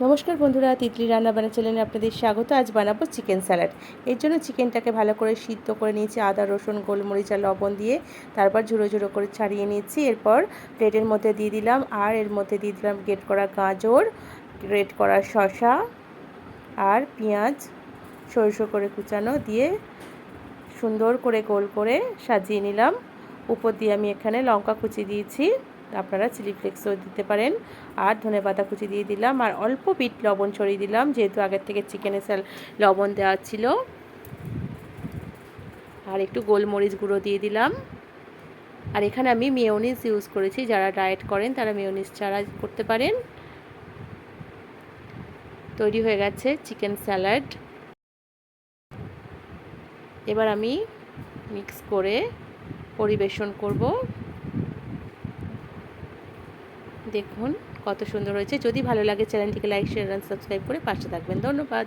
নমস্কার বন্ধুরা, তিতলি রান্নাবান্না চ্যানেলে আপনাদের স্বাগত। আজ বানাবো চিকেন স্যালাড। এর জন্য চিকেনটাকে ভালো করে সিদ্ধ করে নিয়েছি আদা, রসুন, গোলমরিচ আর লবণ দিয়ে। তারপর ঝুড়ো ঝুড়ো করে ছাড়িয়ে নিয়েছি। এরপর প্লেটের মধ্যে দিয়ে দিলাম, আর এর মধ্যে দিয়ে দিলাম গ্রেট করা গাজর, গ্রেট করা শসা আর পেঁয়াজ সরু করে কুচানো দিয়ে সুন্দর করে গোল করে সাজিয়ে নিলাম। উপর দিয়ে আমি এখানে লঙ্কা কুচি দিয়েছি, আপনারা চিলি ফ্লেক্সও দিতে পারেন, আর ধনেপাতা কুচি দিয়ে দিলাম, আর অল্প বিট লবণ ছড়িয়ে দিলাম, যেহেতু আগের থেকে চিকেনে লবণ দেওয়া ছিল। আর একটু গোলমরিচ গুঁড়ো দিয়ে দিলাম। আর এখানে আমি মেয়োনিজ ইউজ করেছি, যারা ডায়েট করেন তারা মেয়োনিজ ছাড়া করতে পারেন। তৈরি হয়ে গেছে চিকেন স্যালাড। এবার আমি মিক্স করে পরিবেশন করব। দেখুন কত সুন্দর হয়েছে। যদি ভালো লাগে চ্যানেলটিকে লাইক, শেয়ার আর সাবস্ক্রাইব করে পাশে থাকবেন। ধন্যবাদ।